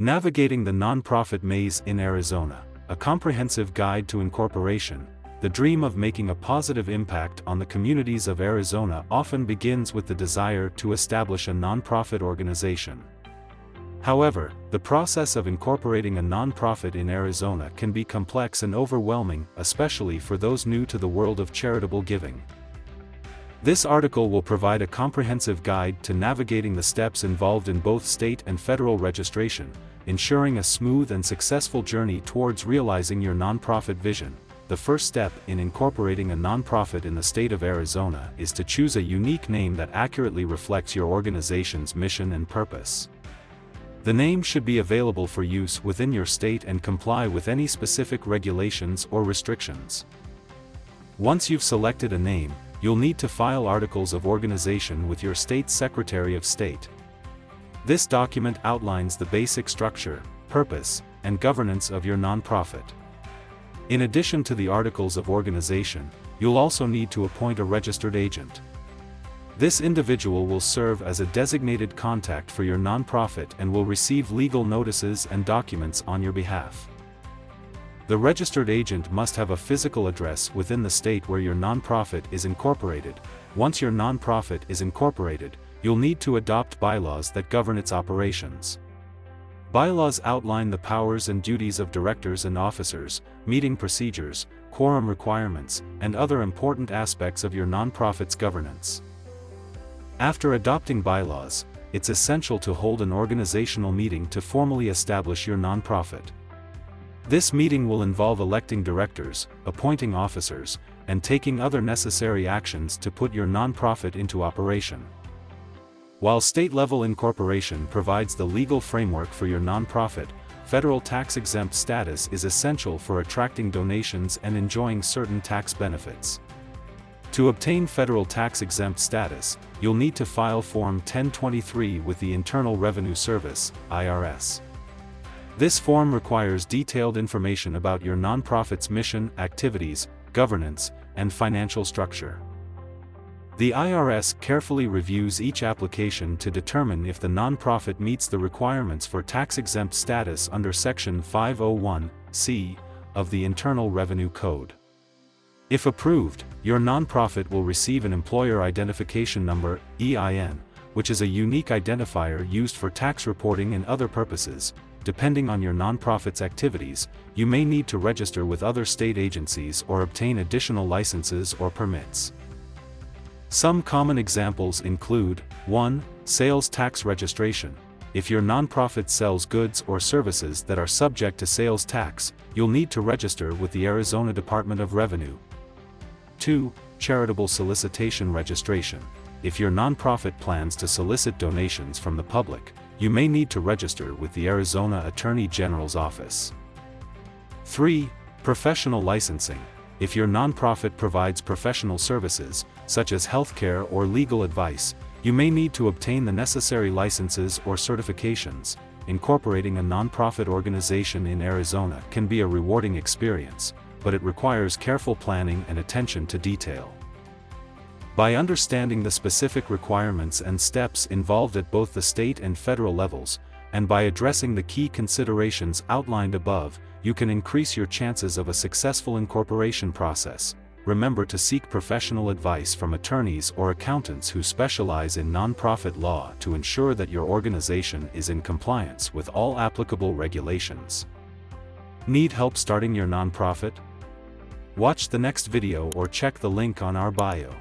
Navigating the Nonprofit Maze in Arizona, a comprehensive guide to incorporation. The dream of making a positive impact on the communities of Arizona often begins with the desire to establish a nonprofit organization. However, the process of incorporating a nonprofit in Arizona can be complex and overwhelming, especially for those new to the world of charitable giving. This article will provide a comprehensive guide to navigating the steps involved in both state and federal registration, ensuring a smooth and successful journey towards realizing your nonprofit vision. The first step in incorporating a nonprofit in the state of Arizona is to choose a unique name that accurately reflects your organization's mission and purpose. The name should be available for use within your state and comply with any specific regulations or restrictions. Once you've selected a name, you'll need to file articles of organization with your state's Secretary of State. This document outlines the basic structure, purpose, and governance of your nonprofit. In addition to the articles of organization, you'll also need to appoint a registered agent. This individual will serve as a designated contact for your nonprofit and will receive legal notices and documents on your behalf. The registered agent must have a physical address within the state where your nonprofit is incorporated. Once your nonprofit is incorporated, you'll need to adopt bylaws that govern its operations. Bylaws outline the powers and duties of directors and officers, meeting procedures, quorum requirements, and other important aspects of your nonprofit's governance. After adopting bylaws, it's essential to hold an organizational meeting to formally establish your nonprofit. This meeting will involve electing directors, appointing officers, and taking other necessary actions to put your nonprofit into operation. While state-level incorporation provides the legal framework for your nonprofit, federal tax-exempt status is essential for attracting donations and enjoying certain tax benefits. To obtain federal tax-exempt status, you'll need to file Form 1023 with the Internal Revenue Service, IRS. This form requires detailed information about your nonprofit's mission, activities, governance, and financial structure. The IRS carefully reviews each application to determine if the nonprofit meets the requirements for tax-exempt status under Section 501(c) of the Internal Revenue Code. If approved, your nonprofit will receive an Employer Identification Number, EIN, which is a unique identifier used for tax reporting and other purposes. Depending on your nonprofit's activities, you may need to register with other state agencies or obtain additional licenses or permits. Some common examples include: 1. Sales tax registration. If your nonprofit sells goods or services that are subject to sales tax, you'll need to register with the Arizona Department of Revenue. 2. Charitable solicitation registration. If your nonprofit plans to solicit donations from the public, you may need to register with the Arizona Attorney General's office. 3. Professional licensing. If your nonprofit provides professional services, such as healthcare or legal advice, you may need to obtain the necessary licenses or certifications. Incorporating a nonprofit organization in Arizona can be a rewarding experience, but it requires careful planning and attention to detail. By understanding the specific requirements and steps involved at both the state and federal levels, and by addressing the key considerations outlined above, you can increase your chances of a successful incorporation process. Remember to seek professional advice from attorneys or accountants who specialize in nonprofit law to ensure that your organization is in compliance with all applicable regulations. Need help starting your nonprofit? Watch the next video or check the link on our bio.